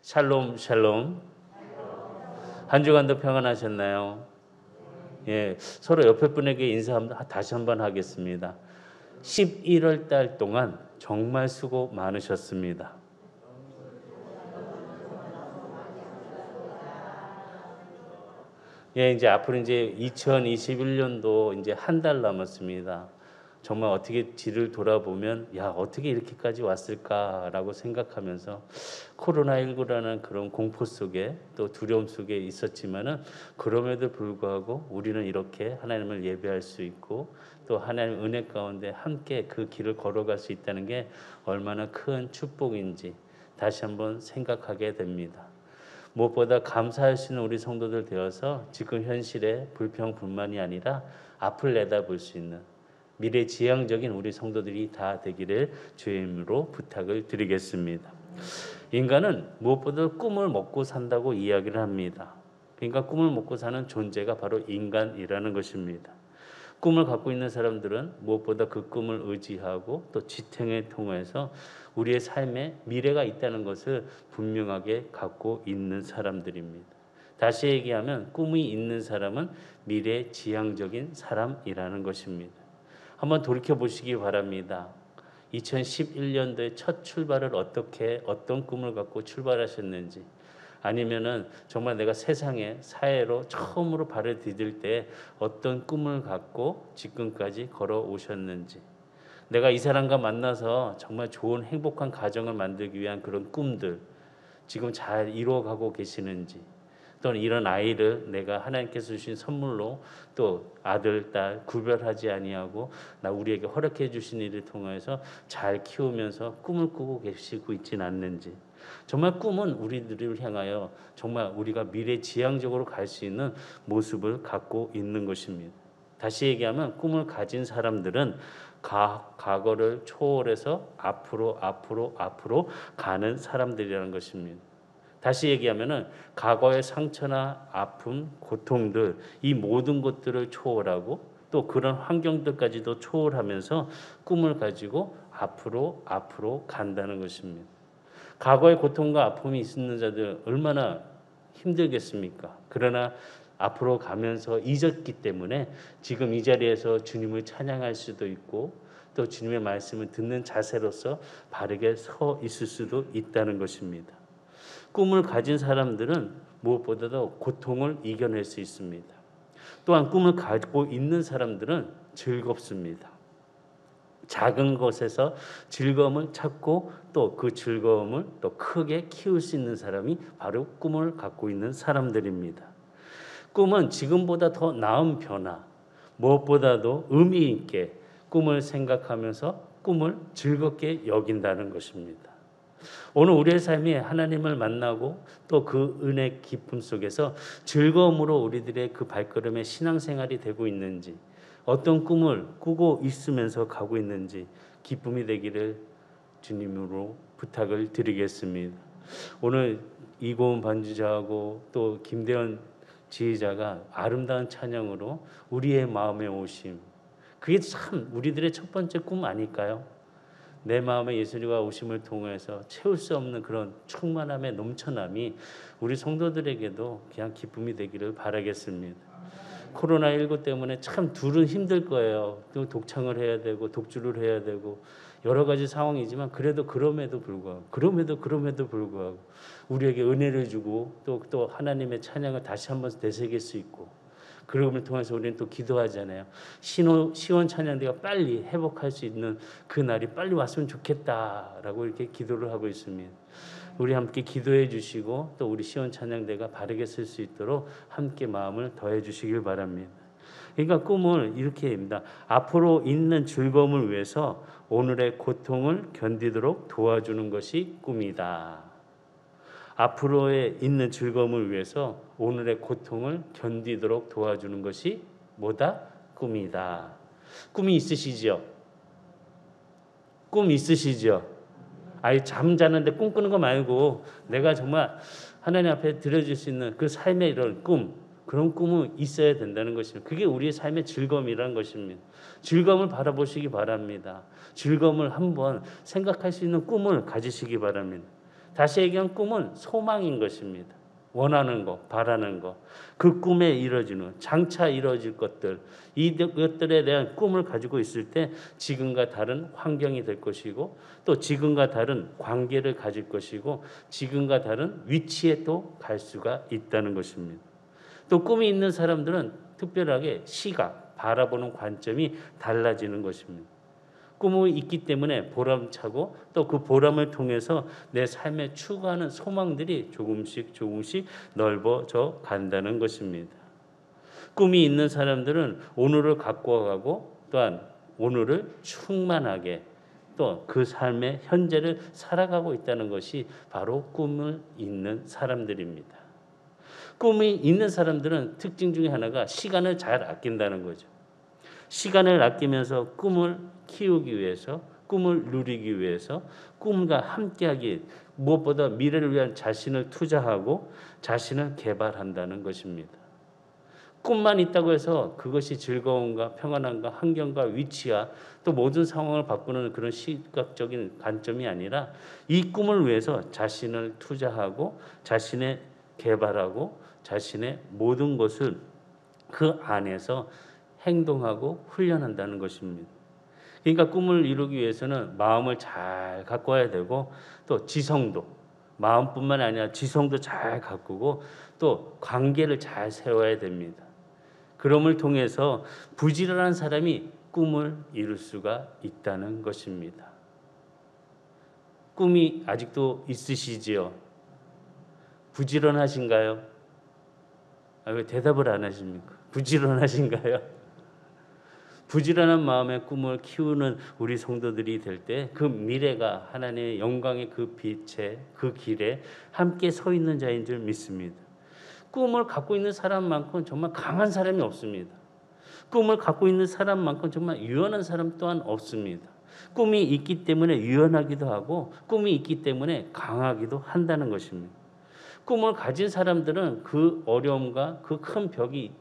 샬롬 샬롬. 한 주간도 평안하셨나요? 예, 서로 옆에 분에게 인사 다시 한번 하겠습니다. 11월 달 동안 정말 수고 많으셨습니다. 예, 이제 앞으로 이제 2021년도 이제 한 달 남았습니다. 정말 어떻게 뒤를 돌아보면 어떻게 이렇게까지 왔을까라고 생각하면서 코로나19라는 그런 공포 속에 또 두려움 속에 있었지만은 그럼에도 불구하고 우리는 이렇게 하나님을 예배할 수 있고 또 하나님 은혜 가운데 함께 그 길을 걸어갈 수 있다는 게 얼마나 큰 축복인지 다시 한번 생각하게 됩니다. 무엇보다 감사할 수 있는 우리 성도들 되어서 지금 현실의 불평 불만이 아니라 앞을 내다볼 수 있는 미래지향적인 우리 성도들이 다 되기를 주의 이름으로 부탁을 드리겠습니다. 인간은 무엇보다 꿈을 먹고 산다고 이야기를 합니다. 그러니까 꿈을 먹고 사는 존재가 바로 인간이라는 것입니다. 꿈을 갖고 있는 사람들은 무엇보다 그 꿈을 의지하고 또 지탱을 통해서 우리의 삶에 미래가 있다는 것을 분명하게 갖고 있는 사람들입니다. 다시 얘기하면 꿈이 있는 사람은 미래지향적인 사람이라는 것입니다. 한번 돌이켜 보시기 바랍니다. 2011년도의 첫 출발을 어떤 꿈을 갖고 출발하셨는지, 아니면은 정말 내가 세상에 사회로 처음으로 발을 디딜 때 어떤 꿈을 갖고 지금까지 걸어오셨는지, 내가 이 사람과 만나서 정말 좋은 행복한 가정을 만들기 위한 그런 꿈들 지금 잘 이루어가고 계시는지, 또는 이런 아이를 내가 하나님께서 주신 선물로 또 아들, 딸 구별하지 아니하고 우리에게 허락해 주신 일을 통해서 잘 키우면서 꿈을 꾸고 계시고 있지는 않는지, 정말 꿈은 우리들을 향하여 정말 우리가 미래지향적으로 갈 수 있는 모습을 갖고 있는 것입니다. 다시 얘기하면 꿈을 가진 사람들은 과거를 초월해서 앞으로 가는 사람들이라는 것입니다. 다시 얘기하면은 과거의 상처나 아픔, 고통들 이 모든 것들을 초월하고 또 그런 환경들까지도 초월하면서 꿈을 가지고 앞으로 간다는 것입니다. 과거의 고통과 아픔이 있는 자들 얼마나 힘들겠습니까? 그러나 앞으로 가면서 잊었기 때문에 지금 이 자리에서 주님을 찬양할 수도 있고 또 주님의 말씀을 듣는 자세로서 바르게 서 있을 수도 있다는 것입니다. 꿈을 가진 사람들은 무엇보다도 고통을 이겨낼 수 있습니다. 또한 꿈을 가지고 있는 사람들은 즐겁습니다. 작은 것에서 즐거움을 찾고 또 그 즐거움을 또 크게 키울 수 있는 사람이 바로 꿈을 갖고 있는 사람들입니다. 꿈은 지금보다 더 나은 변화, 무엇보다도 의미 있게 꿈을 생각하면서 꿈을 즐겁게 여긴다는 것입니다. 오늘 우리의 삶이 하나님을 만나고 또 그 은혜 기쁨 속에서 즐거움으로 우리들의 그 발걸음의 신앙생활이 되고 있는지, 어떤 꿈을 꾸고 있으면서 가고 있는지 기쁨이 되기를 주님으로 부탁을 드리겠습니다. 오늘 이고은 반주자하고 또 김대현 지휘자가 아름다운 찬양으로 우리의 마음에 오심, 그게 참 우리들의 첫 번째 꿈 아닐까요? 내 마음에 예수님과 오심을 통해서 채울 수 없는 그런 충만함의 넘쳐남이 우리 성도들에게도 그냥 기쁨이 되기를 바라겠습니다. 코로나19 때문에 참 둘은 힘들 거예요. 또 독창을 해야 되고 독주를 해야 되고 여러 가지 상황이지만 그럼에도 불구하고 우리에게 은혜를 주고 또 하나님의 찬양을 다시 한번 되새길 수 있고, 그러므로 통해서 우리는 또 기도하잖아요. 시원 찬양대가 빨리 회복할 수 있는 그 날이 빨리 왔으면 좋겠다라고 이렇게 기도를 하고 있습니다. 우리 함께 기도해 주시고 또 우리 시원 찬양대가 바르게 쓸 수 있도록 함께 마음을 더해 주시길 바랍니다. 그러니까 꿈을 이렇게 합니다. 앞으로 있는 즐거움을 위해서 오늘의 고통을 견디도록 도와주는 것이 꿈이다. 앞으로에 있는 즐거움을 위해서 오늘의 고통을 견디도록 도와주는 것이 뭐다? 꿈이다. 꿈이 있으시죠? 꿈 있으시죠? 아예 잠자는데 꿈꾸는 거 말고 내가 정말 하나님 앞에 드려줄 수 있는 그 삶의 이런 꿈, 그런 꿈은 있어야 된다는 것입니다. 그게 우리의 삶의 즐거움이라는 것입니다. 즐거움을 바라보시기 바랍니다. 즐거움을 한번 생각할 수 있는 꿈을 가지시기 바랍니다. 다시 얘기하면 꿈은 소망인 것입니다. 원하는 거, 바라는 거, 그 꿈에 이뤄지는 장차 이뤄질 것들, 이것들에 대한 꿈을 가지고 있을 때 지금과 다른 환경이 될 것이고 또 지금과 다른 관계를 가질 것이고 지금과 다른 위치에 또 갈 수가 있다는 것입니다. 또 꿈이 있는 사람들은 특별하게 시각, 바라보는 관점이 달라지는 것입니다. 꿈이 있기 때문에 보람차고 또 그 보람을 통해서 내 삶에 추구하는 소망들이 조금씩 넓어져 간다는 것입니다. 꿈이 있는 사람들은 오늘을 갖고 가고 또한 오늘을 충만하게 또 그 삶의 현재를 살아가고 있다는 것이 바로 꿈을 있는 사람들입니다. 꿈이 있는 사람들은 특징 중에 하나가 시간을 잘 아낀다는 거죠. 시간을 아끼면서 꿈을 키우기 위해서, 꿈을 누리기 위해서, 꿈과 함께하기, 무엇보다 미래를 위한 자신을 투자하고 자신을 개발한다는 것입니다. 꿈만 있다고 해서 그것이 즐거움과 평안함과 환경과 위치와 또 모든 상황을 바꾸는 그런 시각적인 관점이 아니라 이 꿈을 위해서 자신을 투자하고 자신의 개발하고 자신의 모든 것을 그 안에서 행동하고 훈련한다는 것입니다. 그러니까 꿈을 이루기 위해서는 마음을 잘 가꿔야 되고 또 지성도, 마음뿐만 아니라 지성도 잘 가꾸고 또 관계를 잘 세워야 됩니다. 그럼을 통해서 부지런한 사람이 꿈을 이룰 수가 있다는 것입니다. 꿈이 아직도 있으시지요? 부지런하신가요? 왜 대답을 안 하십니까? 부지런하신가요? 부지런한 마음의 꿈을 키우는 우리 성도들이 될 때 그 미래가 하나님의 영광의 그 빛에 그 길에 함께 서 있는 자인 줄 믿습니다. 꿈을 갖고 있는 사람만큼 정말 강한 사람이 없습니다. 꿈을 갖고 있는 사람만큼 정말 유연한 사람 또한 없습니다. 꿈이 있기 때문에 유연하기도 하고 꿈이 있기 때문에 강하기도 한다는 것입니다. 꿈을 가진 사람들은 그 어려움과 그 큰 벽이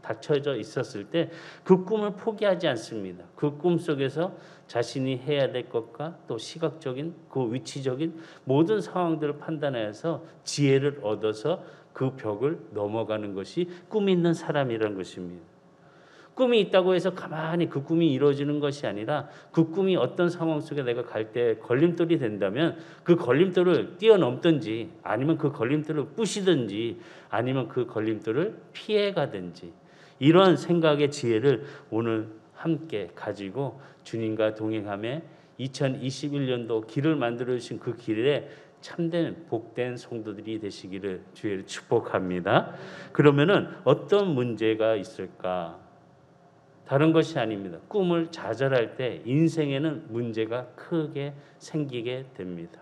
닫혀져 있었을 때 그 꿈을 포기하지 않습니다. 그 꿈 속에서 자신이 해야 될 것과 또 시각적인 그 위치적인 모든 상황들을 판단해서 지혜를 얻어서 그 벽을 넘어가는 것이 꿈이 있는 사람이라는 것입니다. 꿈이 있다고 해서 가만히 그 꿈이 이루어지는 것이 아니라 그 꿈이 어떤 상황 속에 내가 갈 때 걸림돌이 된다면 그 걸림돌을 뛰어넘든지 아니면 그 걸림돌을 부시든지 아니면 그 걸림돌을 피해가든지 이런 생각의 지혜를 오늘 함께 가지고 주님과 동행하며 2021년도 길을 만들어 주신 그 길에 참된 복된 성도들이 되시기를 주의 축복합니다. 그러면은 어떤 문제가 있을까? 다른 것이 아닙니다. 꿈을 좌절할 때 인생에는 문제가 크게 생기게 됩니다.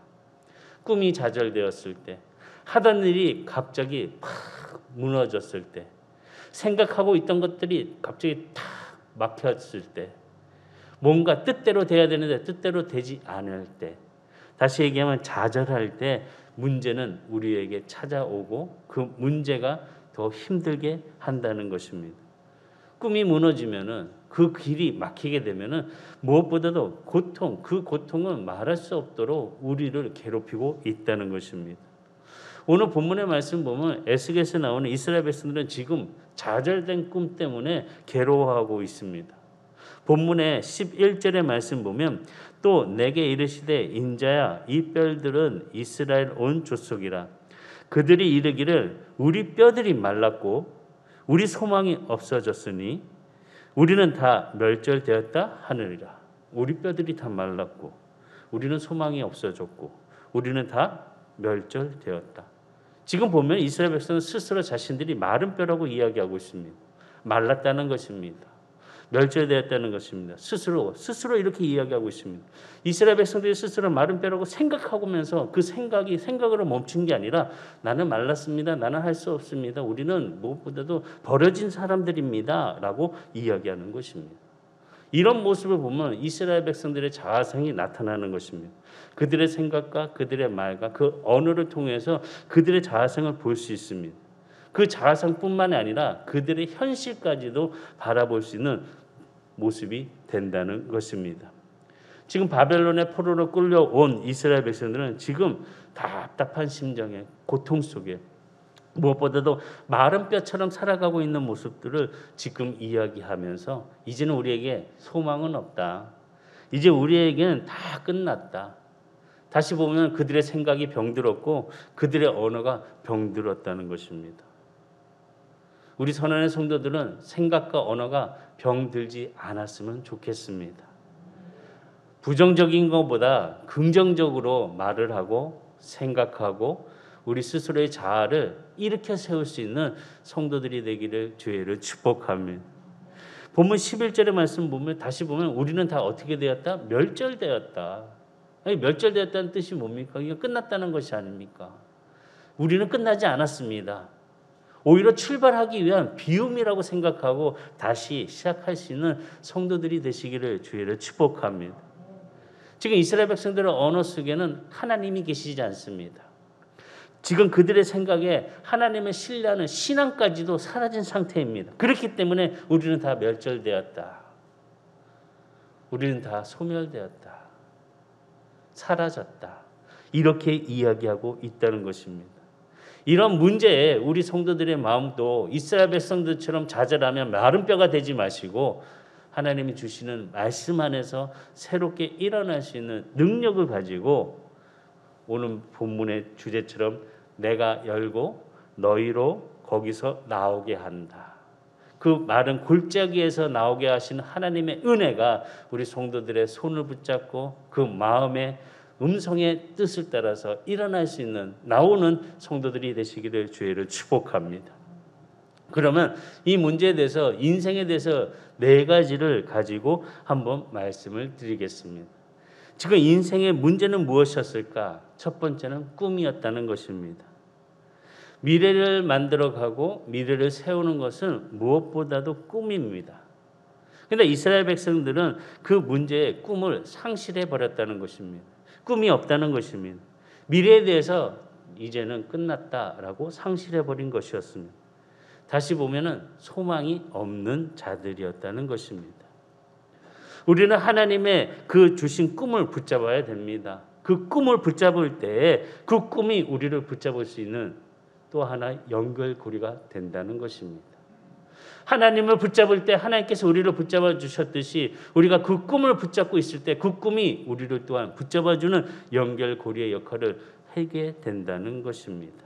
꿈이 좌절되었을 때, 하던 일이 갑자기 팍 무너졌을 때, 생각하고 있던 것들이 갑자기 탁 막혔을 때, 뭔가 뜻대로 돼야 되는데 뜻대로 되지 않을 때, 다시 얘기하면 좌절할 때 문제는 우리에게 찾아오고 그 문제가 더 힘들게 한다는 것입니다. 꿈이 무너지면은 그 길이 막히게 되면은 무엇보다도 그 고통은 말할 수 없도록 우리를 괴롭히고 있다는 것입니다. 오늘 본문의 말씀 보면 에스겔에서 나오는 이스라엘 백성들은 지금 좌절된 꿈 때문에 괴로워하고 있습니다. 본문의 11절의 말씀 보면 또 내게 이르시되 인자야 이 뼈들은 이스라엘 온 족속이라 그들이 이르기를 우리 뼈들이 말랐고 우리 소망이 없어졌으니 우리는 다 멸절되었다 하느니라. 우리 뼈들이 다 말랐고 우리는 소망이 없어졌고 우리는 다 멸절되었다. 지금 보면 이스라엘 백성은 스스로 자신들이 마른 뼈라고 이야기하고 있습니다. 말랐다는 것입니다. 멸절되었다는 것입니다. 스스로 이렇게 이야기하고 있습니다. 이스라엘 백성들이 스스로 마른 뼈라고 생각하면서 그 생각이 생각으로 멈춘 게 아니라 나는 말랐습니다. 나는 할 수 없습니다. 우리는 무엇보다도 버려진 사람들입니다. 라고 이야기하는 것입니다. 이런 모습을 보면 이스라엘 백성들의 자아성이 나타나는 것입니다. 그들의 생각과 그들의 말과 그 언어를 통해서 그들의 자아성을 볼 수 있습니다. 그 자아성뿐만 아니라 그들의 현실까지도 바라볼 수 있는 모습이 된다는 것입니다. 지금 바벨론의 포로로 끌려온 이스라엘 백성들은 지금 답답한 심정에 고통 속에 무엇보다도 마른 뼈처럼 살아가고 있는 모습들을 지금 이야기하면서 이제는 우리에게 소망은 없다. 이제 우리에게는 다 끝났다. 다시 보면 그들의 생각이 병들었고 그들의 언어가 병들었다는 것입니다. 우리 선한의 성도들은 생각과 언어가 병들지 않았으면 좋겠습니다. 부정적인 것보다 긍정적으로 말을 하고 생각하고 우리 스스로의 자아를 일으켜 세울 수 있는 성도들이 되기를 주의를 축복합니다. 본문 11절의 말씀 보면 다시 보면 우리는 다 어떻게 되었다? 멸절되었다. 아니, 멸절되었다는 뜻이 뭡니까? 이게 끝났다는 것이 아닙니까? 우리는 끝나지 않았습니다. 오히려 출발하기 위한 비움이라고 생각하고 다시 시작할 수 있는 성도들이 되시기를 주의를 축복합니다. 지금 이스라엘 백성들의 언어 속에는 하나님이 계시지 않습니다. 지금 그들의 생각에 하나님을 신뢰하는 신앙까지도 사라진 상태입니다. 그렇기 때문에 우리는 다 멸절되었다. 우리는 다 소멸되었다. 사라졌다. 이렇게 이야기하고 있다는 것입니다. 이런 문제에 우리 성도들의 마음도 이스라엘 백성들처럼 좌절하며 마른 뼈가 되지 마시고 하나님이 주시는 말씀 안에서 새롭게 일어날 수 있는 능력을 가지고 오늘 본문의 주제처럼 내가 열고 너희로 거기서 나오게 한다. 그 마른 골짜기에서 나오게 하신 하나님의 은혜가 우리 성도들의 손을 붙잡고 그 마음의 음성의 뜻을 따라서 일어날 수 있는 나오는 성도들이 되시기를 주의를 축복합니다. 그러면 이 문제에 대해서 인생에 대해서 네 가지를 가지고 한번 말씀을 드리겠습니다. 지금 인생의 문제는 무엇이었을까? 첫 번째는 꿈이었다는 것입니다. 미래를 만들어가고 미래를 세우는 것은 무엇보다도 꿈입니다. 그런데 이스라엘 백성들은 그 문제의 꿈을 상실해 버렸다는 것입니다. 꿈이 없다는 것입니다. 미래에 대해서 이제는 끝났다라고 상실해 버린 것이었습니다. 다시 보면은 소망이 없는 자들이었다는 것입니다. 우리는 하나님의 그 주신 꿈을 붙잡아야 됩니다. 그 꿈을 붙잡을 때에 그 꿈이 우리를 붙잡을 수 있는 또 하나의 연결고리가 된다는 것입니다. 하나님을 붙잡을 때 하나님께서 우리를 붙잡아 주셨듯이 우리가 그 꿈을 붙잡고 있을 때 그 꿈이 우리를 또한 붙잡아주는 연결고리의 역할을 하게 된다는 것입니다.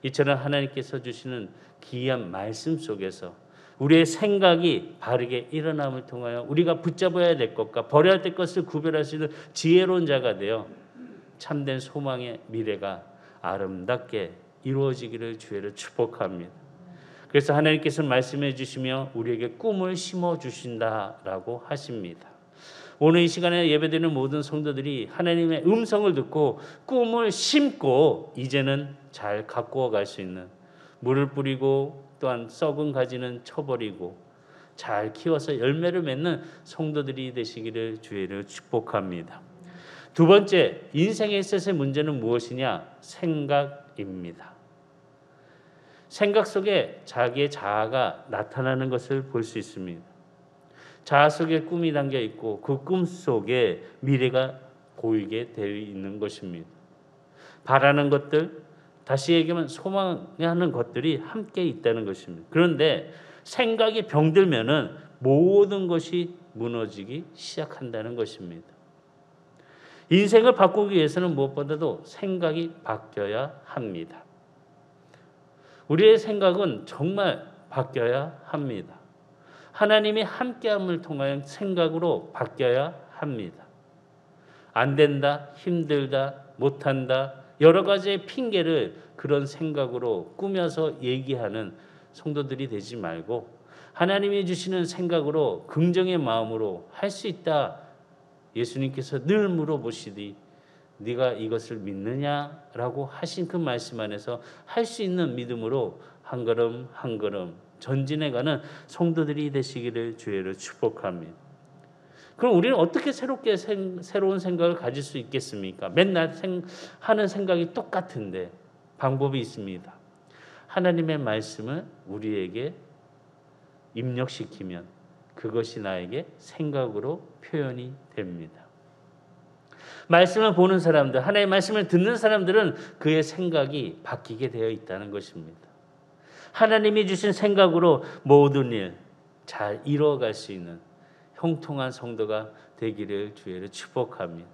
이처럼 하나님께서 주시는 귀한 말씀 속에서 우리의 생각이 바르게 일어남을 통하여 우리가 붙잡아야 될 것과 버려야 될 것을 구별할 수 있는 지혜로운 자가 되어 참된 소망의 미래가 아름답게 이루어지기를 주의를 축복합니다. 그래서 하나님께서 말씀해 주시며 우리에게 꿈을 심어 주신다라고 하십니다. 오늘 이 시간에 예배드리는 모든 성도들이 하나님의 음성을 듣고 꿈을 심고 이제는 잘 가꾸어 갈 수 있는 물을 뿌리고 또한 썩은 가지는 쳐버리고 잘 키워서 열매를 맺는 성도들이 되시기를 주의를 축복합니다. 두 번째, 인생에 있어서의 문제는 무엇이냐? 생각입니다. 생각 속에 자기의 자아가 나타나는 것을 볼 수 있습니다. 자아 속에 꿈이 담겨 있고 그 꿈 속에 미래가 보이게 되어 있는 것입니다. 바라는 것들, 다시 얘기하면 소망하는 것들이 함께 있다는 것입니다. 그런데 생각이 병들면은 모든 것이 무너지기 시작한다는 것입니다. 인생을 바꾸기 위해서는 무엇보다도 생각이 바뀌어야 합니다. 우리의 생각은 정말 바뀌어야 합니다. 하나님이 함께함을 통하여 생각으로 바뀌어야 합니다. 안 된다, 힘들다, 못한다, 여러 가지의 핑계를 그런 생각으로 꾸며서 얘기하는 성도들이 되지 말고 하나님이 주시는 생각으로 긍정의 마음으로 할 수 있다. 예수님께서 늘 물어보시니 네가 이것을 믿느냐라고 하신 그 말씀 안에서 할 수 있는 믿음으로 한 걸음 한 걸음 전진해가는 성도들이 되시기를 주의를 축복합니다. 그럼 우리는 어떻게 새로운 생각을 가질 수 있겠습니까? 맨날 하는 생각이 똑같은데 방법이 있습니다. 하나님의 말씀을 우리에게 입력시키면 그것이 나에게 생각으로 표현이 됩니다. 말씀을 보는 사람들, 하나님의 말씀을 듣는 사람들은 그의 생각이 바뀌게 되어 있다는 것입니다. 하나님이 주신 생각으로 모든 일 잘 이루어갈 수 있는 형통한 성도가 되기를 주의로 축복합니다.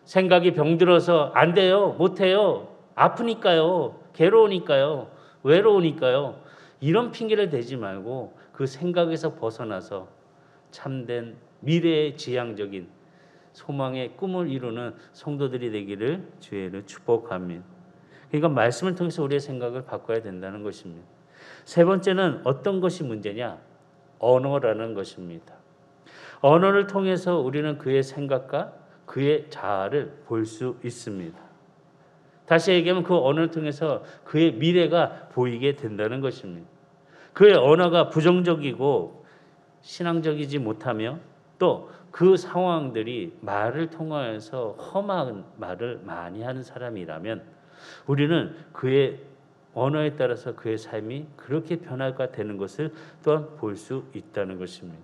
생각이 병들어서 안 돼요, 못 해요, 아프니까요, 괴로우니까요, 외로우니까요, 이런 핑계를 대지 말고 그 생각에서 벗어나서 참된 미래의 지향적인 소망의 꿈을 이루는 성도들이 되기를 주의로 축복합니다. 그러니까 말씀을 통해서 우리의 생각을 바꿔야 된다는 것입니다. 세 번째는 어떤 것이 문제냐? 언어라는 것입니다. 언어를 통해서 우리는 그의 생각과 그의 자아를 볼 수 있습니다. 다시 얘기하면 그 언어를 통해서 그의 미래가 보이게 된다는 것입니다. 그의 언어가 부정적이고 신앙적이지 못하며 또 그 상황들이 말을 통하여서 험한 말을 많이 하는 사람이라면 우리는 그의 언어에 따라서 그의 삶이 그렇게 변화가 되는 것을 또한 볼 수 있다는 것입니다.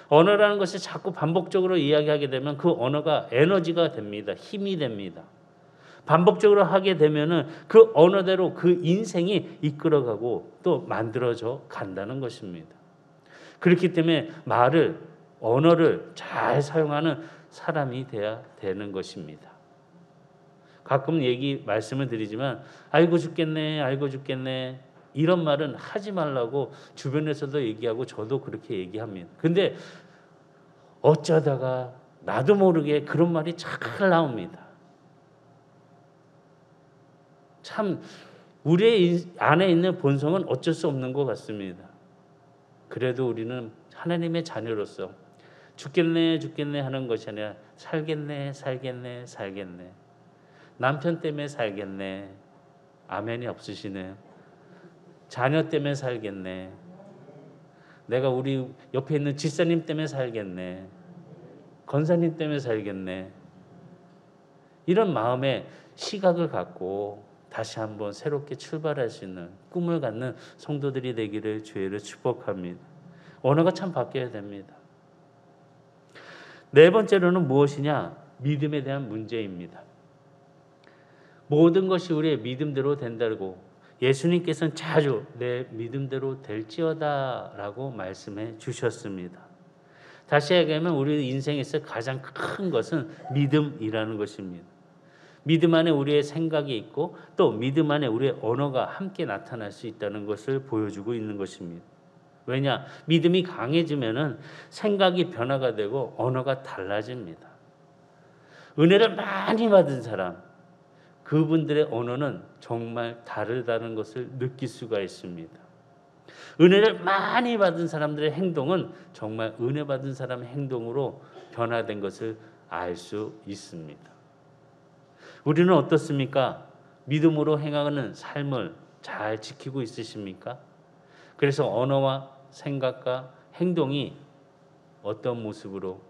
언어라는 것이 자꾸 반복적으로 이야기하게 되면 그 언어가 에너지가 됩니다. 힘이 됩니다. 반복적으로 하게 되면은 그 언어대로 그 인생이 이끌어가고 또 만들어져 간다는 것입니다. 그렇기 때문에 언어를 잘 사용하는 사람이 돼야 되는 것입니다. 가끔 말씀을 드리지만 알고 죽겠네 이런 말은 하지 말라고 주변에서도 얘기하고 저도 그렇게 얘기합니다. 근데 어쩌다가 나도 모르게 그런 말이 잘 나옵니다. 참 우리의 안에 있는 본성은 어쩔 수 없는 것 같습니다. 그래도 우리는 하나님의 자녀로서 죽겠네 하는 것이 아니라 살겠네. 남편 때문에 살겠네. 아멘이 없으시네요. 자녀 때문에 살겠네. 내가 우리 옆에 있는 집사님 때문에 살겠네. 권사님 때문에 살겠네. 이런 마음의 시각을 갖고 다시 한번 새롭게 출발할 수 있는 꿈을 갖는 성도들이 되기를 주의로 축복합니다. 언어가 참 바뀌어야 됩니다. 네 번째로는 무엇이냐? 믿음에 대한 문제입니다. 모든 것이 우리의 믿음대로 된다고 예수님께서는 자주 내 믿음대로 될지어다 라고 말씀해 주셨습니다. 다시 얘기하면 우리 인생에서 가장 큰 것은 믿음이라는 것입니다. 믿음 안에 우리의 생각이 있고 또 믿음 안에 우리의 언어가 함께 나타날 수 있다는 것을 보여주고 있는 것입니다. 왜냐? 믿음이 강해지면은 생각이 변화가 되고 언어가 달라집니다. 은혜를 많이 받은 사람, 그분들의 언어는 정말 다르다는 것을 느낄 수가 있습니다. 은혜를 많이 받은 사람들의 행동은 정말 은혜 받은 사람의 행동으로 변화된 것을 알 수 있습니다. 우리는 어떻습니까? 믿음으로 행하는 삶을 잘 지키고 있으십니까? 그래서 언어와 생각과 행동이 어떤 모습으로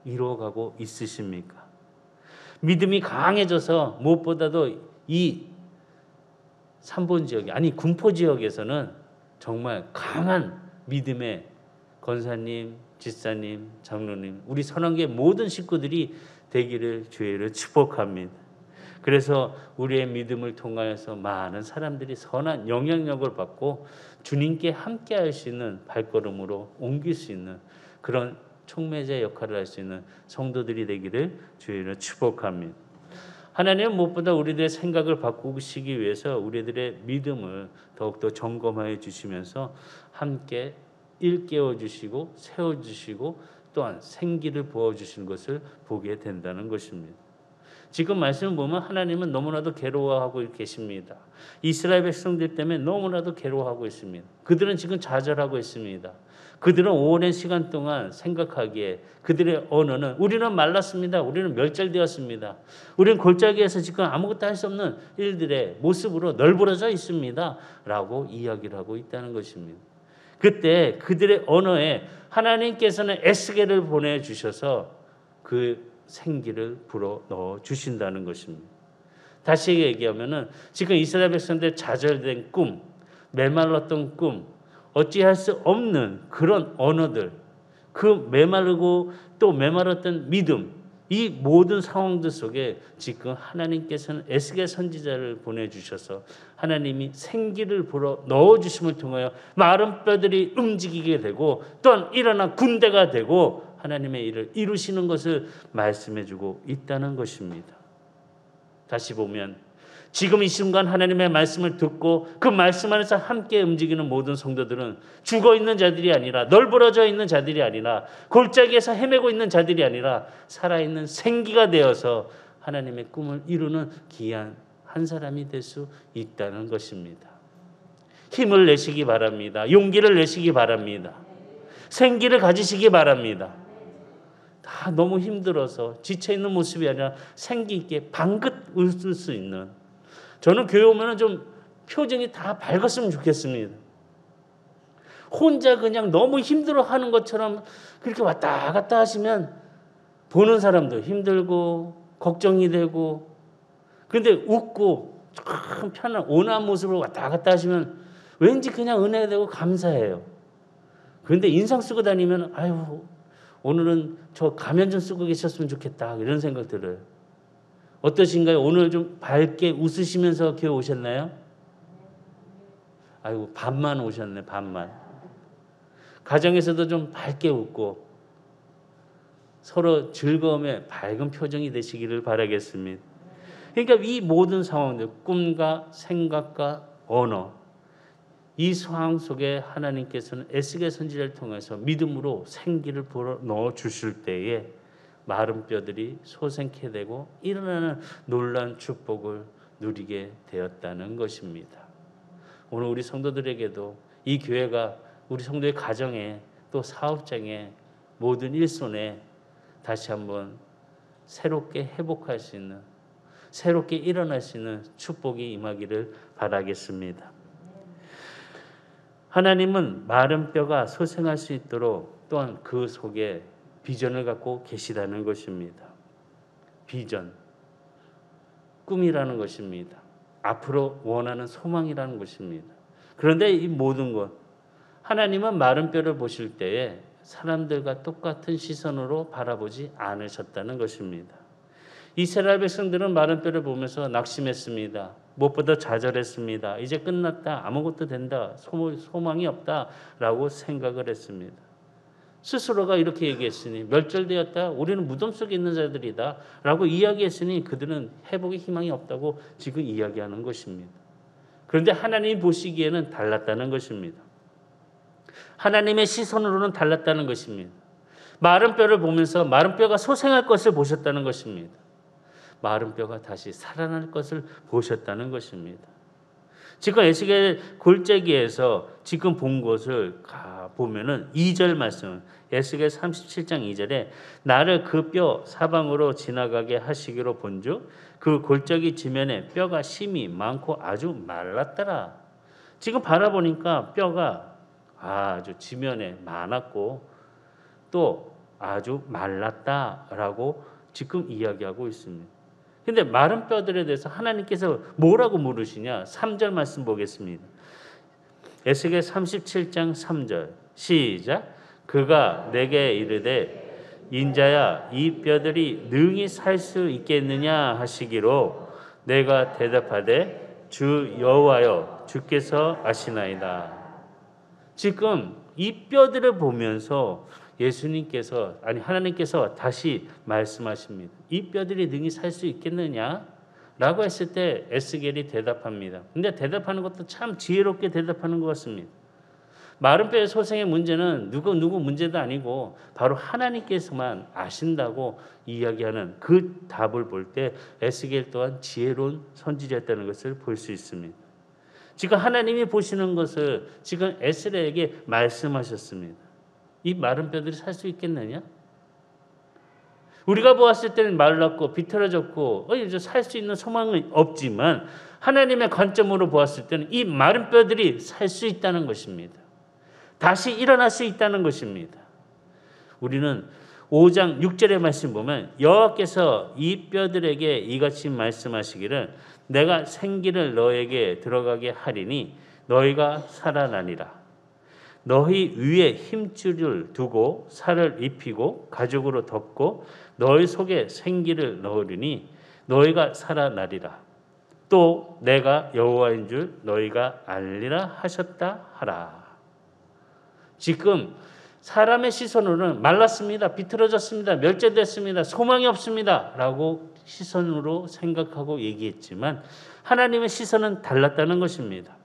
이루어가고 있으십니까? 믿음이 강해져서 무엇보다도 이 삼본 지역이 아니 군포 지역에서는 정말 강한 믿음의 권사님, 집사님, 장로님, 우리 선한교회 모든 식구들이 되기를 주의로 축복합니다. 그래서 우리의 믿음을 통하여서 많은 사람들이 선한 영향력을 받고 주님께 함께 할 수 있는 발걸음으로 옮길 수 있는 그런 촉매자 역할을 할 수 있는 성도들이 되기를 주의로 축복합니다. 하나님은 무엇보다 우리들의 생각을 바꾸시기 위해서 우리들의 믿음을 더욱더 점검하여 주시면서 함께 일깨워 주시고 세워 주시고 또한 생기를 부어 주시는 것을 보게 된다는 것입니다. 지금 말씀을 보면 하나님은 너무나도 괴로워하고 계십니다. 이스라엘 백성들 때문에 너무나도 괴로워하고 있습니다. 그들은 지금 좌절하고 있습니다. 그들은 오랜 시간 동안 생각하기에 그들의 언어는 우리는 말랐습니다. 우리는 멸절되었습니다. 우리는 골짜기에서 지금 아무것도 할 수 없는 일들의 모습으로 널브러져 있습니다. 라고 이야기를 하고 있다는 것입니다. 그때 그들의 언어에 하나님께서는 에스겔을 보내주셔서 그 생기를 불어 넣어 주신다는 것입니다. 다시 얘기하면은 지금 이스라엘 백성들 좌절된 꿈, 메말랐던 꿈, 어찌할 수 없는 그런 언어들, 그 메마르고 또 메말랐던 믿음, 이 모든 상황들 속에 지금 하나님께서는 에스겔 선지자를 보내주셔서 하나님이 생기를 불어 넣어주심을 통하여 마른 뼈들이 움직이게 되고 또한 일어나 군대가 되고 하나님의 일을 이루시는 것을 말씀해주고 있다는 것입니다. 다시 보면 지금 이 순간 하나님의 말씀을 듣고 그 말씀 안에서 함께 움직이는 모든 성도들은 죽어있는 자들이 아니라 널브러져 있는 자들이 아니라 골짜기에서 헤매고 있는 자들이 아니라 살아있는 생기가 되어서 하나님의 꿈을 이루는 귀한 한 사람이 될 수 있다는 것입니다. 힘을 내시기 바랍니다. 용기를 내시기 바랍니다. 생기를 가지시기 바랍니다. 다 너무 힘들어서 지쳐있는 모습이 아니라 생기 있게 방긋 웃을 수 있는, 저는 교회 오면 좀 표정이 다 밝았으면 좋겠습니다. 혼자 그냥 너무 힘들어하는 것처럼 그렇게 왔다 갔다 하시면 보는 사람도 힘들고 걱정이 되고, 그런데 웃고 참 편한 온화한 모습으로 왔다 갔다 하시면 왠지 그냥 은혜가 되고 감사해요. 그런데 인상 쓰고 다니면 아유 오늘은 저 가면 좀 쓰고 계셨으면 좋겠다 이런 생각 들어요. 어떠신가요? 오늘 좀 밝게 웃으시면서 교회 오셨나요? 아이고 반만 오셨네. 반만. 가정에서도 좀 밝게 웃고 서로 즐거움에 밝은 표정이 되시기를 바라겠습니다. 그러니까 이 모든 상황들, 꿈과 생각과 언어, 이 상황 속에 하나님께서는 에스겔 선지자를 통해서 믿음으로 생기를 불어 넣어 주실 때에 마른 뼈들이 솟게 되고 일어나는 놀라운 축복을 누리게 되었다는 것입니다. 오늘 우리 성도들에게도 이 교회가 우리 성도의 가정에 또 사업장에 모든 일손에 다시 한번 새롭게 회복할 수 있는, 새롭게 일어날 수 있는 축복이 임하기를 바라겠습니다. 하나님은 마른 뼈가 소생할 수 있도록 또한 그 속에 비전을 갖고 계시다는 것입니다. 비전, 꿈이라는 것입니다. 앞으로 원하는 소망이라는 것입니다. 그런데 이 모든 것, 하나님은 마른 뼈를 보실 때에 사람들과 똑같은 시선으로 바라보지 않으셨다는 것입니다. 이스라엘 백성들은 마른 뼈를 보면서 낙심했습니다. 무엇보다 좌절했습니다. 이제 끝났다. 아무것도 된다. 소망이 없다라고 생각을 했습니다. 스스로가 이렇게 얘기했으니 멸절되었다. 우리는 무덤 속에 있는 자들이다. 라고 이야기했으니 그들은 회복의 희망이 없다고 지금 이야기하는 것입니다. 그런데 하나님이 보시기에는 달랐다는 것입니다. 하나님의 시선으로는 달랐다는 것입니다. 마른 뼈를 보면서 마른 뼈가 소생할 것을 보셨다는 것입니다. 마른 뼈가 다시 살아날 것을 보셨다는 것입니다. 지금 에스겔 골짜기에서 지금 본 것을 보면은 2절 말씀, 에스겔 37장 2절에 나를 그 뼈 사방으로 지나가게 하시기로 본즉 그 골짜기 지면에 뼈가 심이 많고 아주 말랐더라. 지금 바라보니까 뼈가 아주 지면에 많았고 또 아주 말랐다라고 지금 이야기하고 있습니다. 근데 마른 뼈들에 대해서 하나님께서 뭐라고 물으시냐? 3절 말씀 보겠습니다. 에스겔 37장 3절 시작. 그가 내게 이르되 인자야 이 뼈들이 능히 살 수 있겠느냐 하시기로 내가 대답하되 주 여호와여 주께서 아시나이다. 지금 이 뼈들을 보면서 예수님께서 하나님께서 다시 말씀하십니다. 이 뼈들이 능히 살 수 있겠느냐? 라고 했을 때 에스겔이 대답합니다. 근데 대답하는 것도 참 지혜롭게 대답하는 것 같습니다. 마른 뼈의 소생의 문제는 누구 문제도 아니고 바로 하나님께서만 아신다고 이야기하는 그 답을 볼 때 에스겔 또한 지혜로운 선지자였다는 것을 볼 수 있습니다. 지금 하나님이 보시는 것을 지금 에스겔에게 말씀하셨습니다. 이 마른 뼈들이 살 수 있겠느냐? 우리가 보았을 때는 말랐고 비틀어졌고 이제 살 수 있는 소망은 없지만 하나님의 관점으로 보았을 때는 이 마른 뼈들이 살 수 있다는 것입니다. 다시 일어날 수 있다는 것입니다. 우리는 5장 6절의 말씀 보면 여호와께서 이 뼈들에게 이같이 말씀하시기를 내가 생기를 너에게 들어가게 하리니 너희가 살아나니라. 너희 위에 힘줄을 두고 살을 입히고 가죽으로 덮고 너희 속에 생기를 넣으리니 너희가 살아나리라. 또 내가 여호와인 줄 너희가 알리라 하셨다 하라. 지금 사람의 시선으로는 말랐습니다. 비틀어졌습니다. 멸절됐습니다. 소망이 없습니다. 라고 시선으로 생각하고 얘기했지만 하나님의 시선은 달랐다는 것입니다.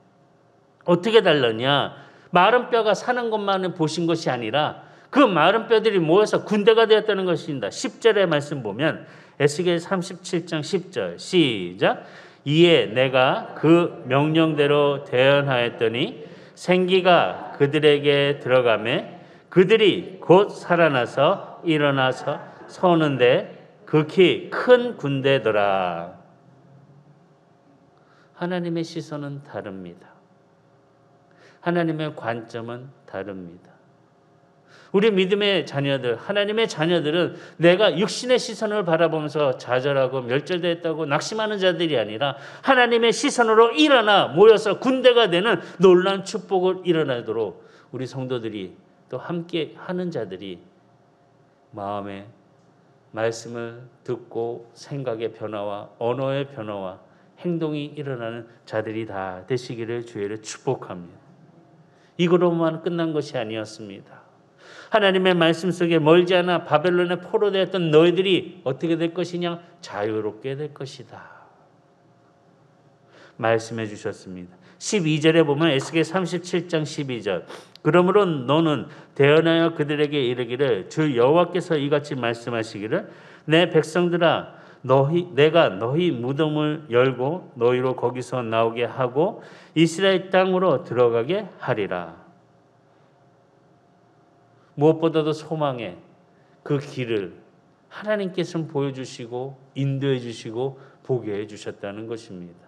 어떻게 달랐냐? 마른 뼈가 사는 것만을 보신 것이 아니라 그 마른 뼈들이 모여서 군대가 되었다는 것입니다. 10절의 말씀 보면 에스겔 37장 10절 시작. 이에 내가 그 명령대로 대언하였더니 생기가 그들에게 들어가매 그들이 곧 살아나서 일어나서 서는데 극히 큰 군대더라. 하나님의 시선은 다릅니다. 하나님의 관점은 다릅니다. 우리 믿음의 자녀들, 하나님의 자녀들은 내가 육신의 시선을 바라보면서 좌절하고 멸절됐다고 낙심하는 자들이 아니라 하나님의 시선으로 일어나 모여서 군대가 되는 놀라운 축복을 일어나도록 우리 성도들이 또 함께 하는 자들이 마음의 말씀을 듣고 생각의 변화와 언어의 변화와 행동이 일어나는 자들이 다 되시기를 주의를 축복합니다. 이거로만 끝난 것이 아니었습니다. 하나님의 말씀 속에 멀지 않아 바벨론에 포로되었던 너희들이 어떻게 될 것이냐? 자유롭게 될 것이다. 말씀해 주셨습니다. 12절에 보면 에스겔 37장 12절 그러므로 너는 대언하여 그들에게 이르기를 주 여호와께서 이같이 말씀하시기를 내 백성들아 내가 너희 무덤을 열고 너희로 거기서 나오게 하고 이스라엘 땅으로 들어가게 하리라. 무엇보다도 소망의 그 길을 하나님께서는 보여주시고 인도해 주시고 보게 해 주셨다는 것입니다.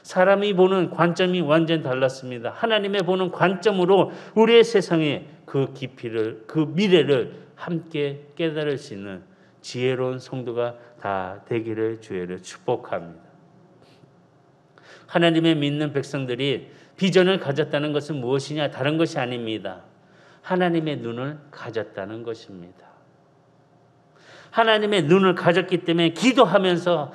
사람이 보는 관점이 완전히 달랐습니다. 하나님의 보는 관점으로 우리의 세상에 그 깊이를, 그 미래를 함께 깨달을 수 있는 지혜로운 성도가 다 되기를 주의를 축복합니다. 하나님의 믿는 백성들이 비전을 가졌다는 것은 무엇이냐? 다른 것이 아닙니다. 하나님의 눈을 가졌다는 것입니다. 하나님의 눈을 가졌기 때문에 기도하면서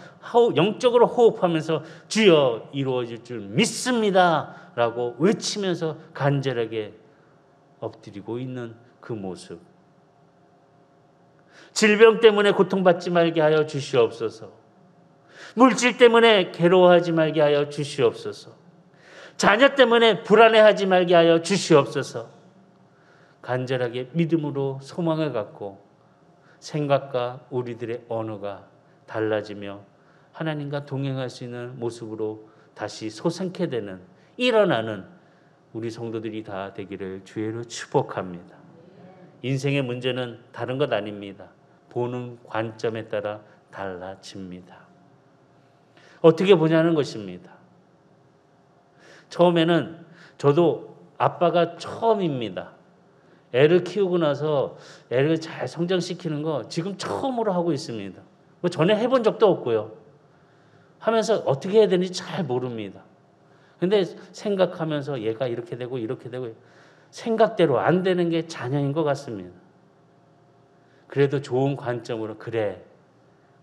영적으로 호흡하면서 주여 이루어질 줄 믿습니다 라고 외치면서 간절하게 엎드리고 있는 그 모습. 질병 때문에 고통받지 말게 하여 주시옵소서. 물질 때문에 괴로워하지 말게 하여 주시옵소서. 자녀 때문에 불안해하지 말게 하여 주시옵소서. 간절하게 믿음으로 소망을 갖고 생각과 우리들의 언어가 달라지며 하나님과 동행할 수 있는 모습으로 다시 솟게 되는 일어나는 우리 성도들이 다 되기를 주의로 축복합니다. 인생의 문제는 다른 것 아닙니다. 보는 관점에 따라 달라집니다. 어떻게 보냐는 것입니다. 처음에는 저도 아빠가 처음입니다. 애를 키우고 나서 애를 잘 성장시키는 거 지금 처음으로 하고 있습니다. 뭐 전에 해본 적도 없고요. 하면서 어떻게 해야 되는지 잘 모릅니다. 근데 생각하면서 얘가 이렇게 되고 이렇게 되고 생각대로 안 되는 게 자녀인 것 같습니다. 그래도 좋은 관점으로 그래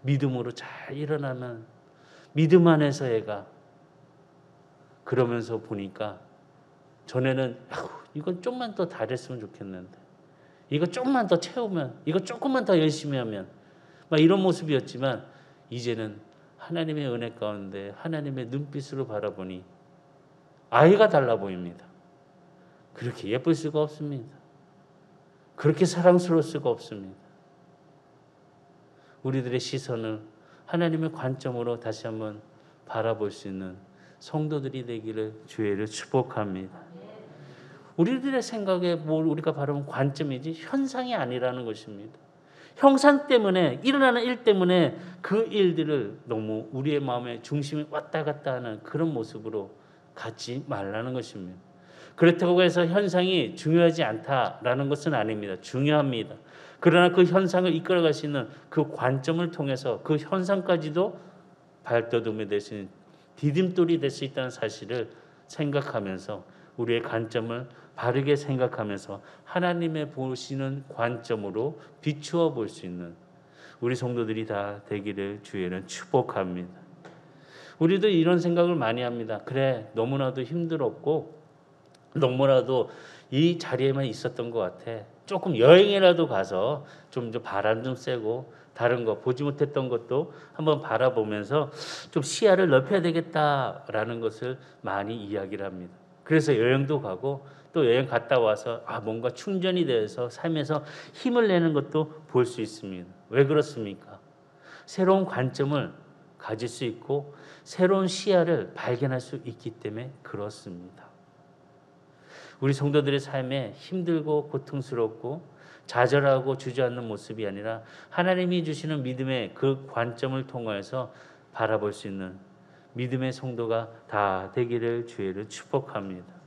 믿음으로 잘 일어나면 믿음 안에서 얘가 그러면서 보니까 전에는 이건 좀만 더 잘했으면 좋겠는데 이거 좀만 더 채우면 이거 조금만 더 열심히 하면 막 이런 모습이었지만 이제는 하나님의 은혜 가운데 하나님의 눈빛으로 바라보니 아이가 달라 보입니다. 그렇게 예쁠 수가 없습니다. 그렇게 사랑스러울 수가 없습니다. 우리들의 시선을 하나님의 관점으로 다시 한번 바라볼 수 있는 성도들이 되기를 주의를 축복합니다. 우리들의 생각에 뭘 우리가 바라본 관점이지 현상이 아니라는 것입니다. 형상 때문에 일어나는 일 때문에 그 일들을 너무 우리의 마음의 중심이 왔다 갔다 하는 그런 모습으로 갖지 말라는 것입니다. 그렇다고 해서 현상이 중요하지 않다라는 것은 아닙니다. 중요합니다. 그러나 그 현상을 이끌어갈 수 있는 그 관점을 통해서 그 현상까지도 발돋움이 될 수 있는 디딤돌이 될 수 있다는 사실을 생각하면서 우리의 관점을 바르게 생각하면서 하나님의 보시는 관점으로 비추어 볼 수 있는 우리 성도들이 다 되기를 주의는 축복합니다. 우리도 이런 생각을 많이 합니다. 그래, 너무나도 힘들었고 너무나도 이 자리에만 있었던 것 같아. 조금 여행이라도 가서 좀 바람 좀 쐬고 다른 거 보지 못했던 것도 한번 바라보면서 좀 시야를 넓혀야 되겠다라는 것을 많이 이야기를 합니다. 그래서 여행도 가고 또 여행 갔다 와서 뭔가 충전이 돼서 삶에서 힘을 내는 것도 볼 수 있습니다. 왜 그렇습니까? 새로운 관점을 가질 수 있고 새로운 시야를 발견할 수 있기 때문에 그렇습니다. 우리 성도들의 삶에 힘들고 고통스럽고 좌절하고 주저앉는 모습이 아니라 하나님이 주시는 믿음의 그 관점을 통해서 바라볼 수 있는 믿음의 성도가 다 되기를 주의를 축복합니다.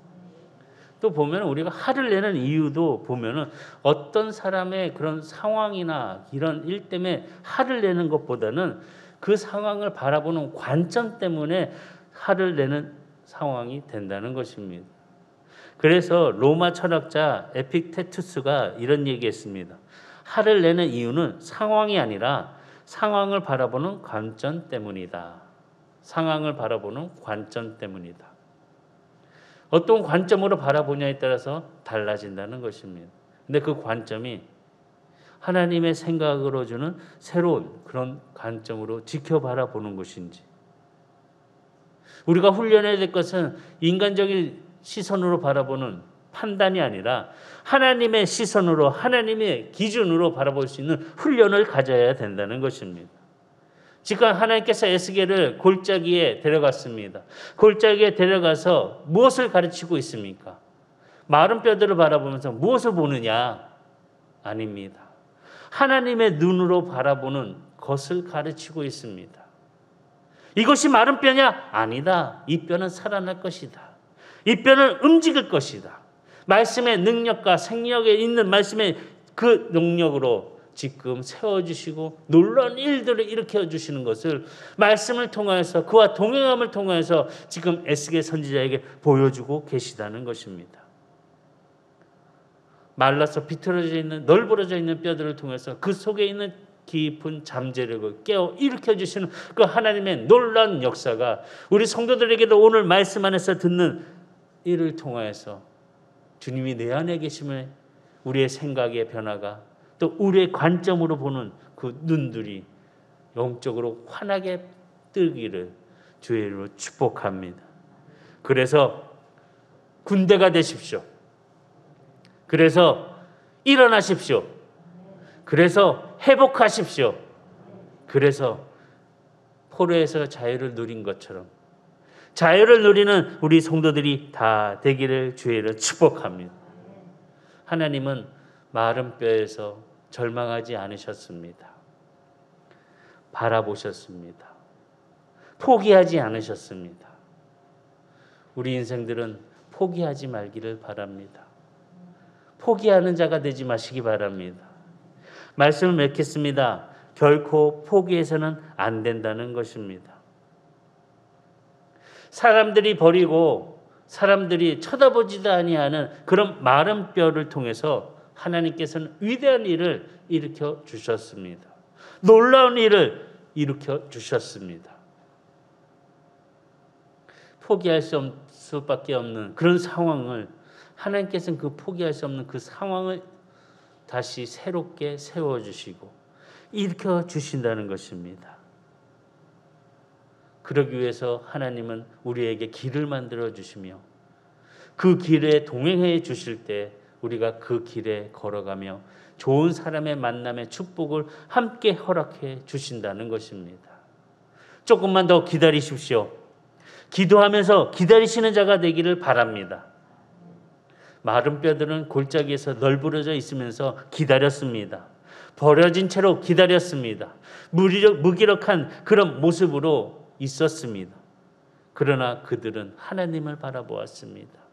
또 보면 우리가 화를 내는 이유도 보면은 어떤 사람의 그런 상황이나 이런 일 때문에 화를 내는 것보다는 그 상황을 바라보는 관점 때문에 화를 내는 상황이 된다는 것입니다. 그래서 로마 철학자 에픽테투스가 이런 얘기했습니다. 화를 내는 이유는 상황이 아니라 상황을 바라보는 관점 때문이다. 상황을 바라보는 관점 때문이다. 어떤 관점으로 바라보냐에 따라서 달라진다는 것입니다. 근데 그 관점이 하나님의 생각으로 주는 새로운 그런 관점으로 지켜 바라보는 것인지, 우리가 훈련해야 될 것은 인간적인 시선으로 바라보는 판단이 아니라 하나님의 시선으로 하나님의 기준으로 바라볼 수 있는 훈련을 가져야 된다는 것입니다. 지금 하나님께서 에스겔을 골짜기에 데려갔습니다. 골짜기에 데려가서 무엇을 가르치고 있습니까? 마른 뼈들을 바라보면서 무엇을 보느냐? 아닙니다. 하나님의 눈으로 바라보는 것을 가르치고 있습니다. 이것이 마른 뼈냐? 아니다. 이 뼈는 살아날 것이다. 이 뼈는 움직일 것이다. 말씀의 능력과 생력에 있는 말씀의 그 능력으로 지금 세워주시고 놀라운 일들을 일으켜주시는 것을 말씀을 통하여서 그와 동행함을 통하여서 지금 에스겔 선지자에게 보여주고 계시다는 것입니다. 말라서 비틀어져 있는 널브러져 있는 뼈들을 통해서 그 속에 있는 깊은 잠재력을 깨어 일으켜주시는 그 하나님의 놀라운 역사가 우리 성도들에게도 오늘 말씀 안에서 듣는 이를 통하여서 주님이 내 안에 계심을 우리의 생각의 변화가 또 우리의 관점으로 보는 그 눈들이 영적으로 환하게 뜨기를 주의 이름으로 축복합니다. 그래서 군대가 되십시오. 그래서 일어나십시오. 그래서 회복하십시오. 그래서 포로에서 자유를 누린 것처럼 자유를 누리는 우리 성도들이 다 되기를 주의 이름으로 축복합니다. 하나님은 마른 뼈에서 절망하지 않으셨습니다. 바라보셨습니다. 포기하지 않으셨습니다. 우리 인생들은 포기하지 말기를 바랍니다. 포기하는 자가 되지 마시기 바랍니다. 말씀을 맺겠습니다. 결코 포기해서는 안 된다는 것입니다. 사람들이 버리고 사람들이 쳐다보지도 아니하는 그런 마른 뼈를 통해서 하나님께서는 위대한 일을 일으켜 주셨습니다. 놀라운 일을 일으켜 주셨습니다. 포기할 수밖에 없는 그런 상황을 하나님께서는 그 포기할 수 없는 그 상황을 다시 새롭게 세워주시고 일으켜 주신다는 것입니다. 그러기 위해서 하나님은 우리에게 길을 만들어 주시며 그 길에 동행해 주실 때 우리가 그 길에 걸어가며 좋은 사람의 만남의 축복을 함께 허락해 주신다는 것입니다. 조금만 더 기다리십시오. 기도하면서 기다리시는 자가 되기를 바랍니다. 마른 뼈들은 골짜기에서 널브러져 있으면서 기다렸습니다. 버려진 채로 기다렸습니다. 무기력한 그런 모습으로 있었습니다. 그러나 그들은 하나님을 바라보았습니다.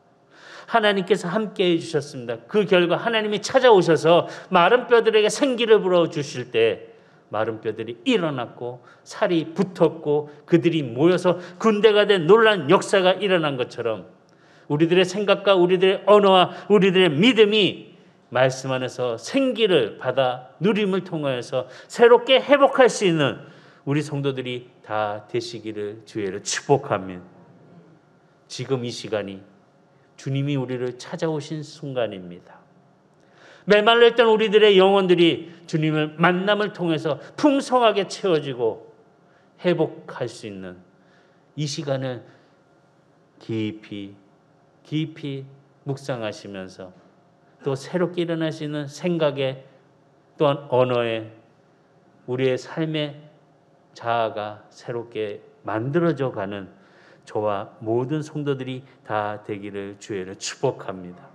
하나님께서 함께해 주셨습니다. 그 결과 하나님이 찾아오셔서 마른 뼈들에게 생기를 불어주실 때 마른 뼈들이 일어났고 살이 붙었고 그들이 모여서 군대가 된 놀라운 역사가 일어난 것처럼 우리들의 생각과 우리들의 언어와 우리들의 믿음이 말씀 안에서 생기를 받아 누림을 통하여서 새롭게 회복할 수 있는 우리 성도들이 다 되시기를 주의로 축복합니다. 지금 이 시간이 주님이 우리를 찾아오신 순간입니다. 메말라 있던 우리들의 영혼들이 주님을 만남을 통해서 풍성하게 채워지고 회복할 수 있는 이 시간을 깊이 묵상하시면서 또 새롭게 일어나시는 생각에 또한 언어에 우리의 삶의 자아가 새롭게 만들어져 가는 저와 모든 성도들이 다 되기를 주의로 축복합니다.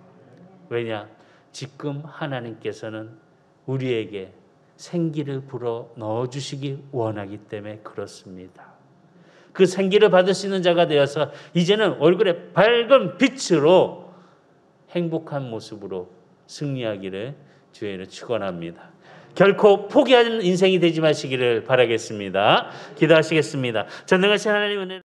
왜냐? 지금 하나님께서는 우리에게 생기를 불어 넣어주시기 원하기 때문에 그렇습니다. 그 생기를 받을 수 있는 자가 되어서 이제는 얼굴에 밝은 빛으로 행복한 모습으로 승리하기를 주의로 축원합니다. 결코 포기하는 인생이 되지 마시기를 바라겠습니다. 기도하시겠습니다. 전능하신 하나님 은혜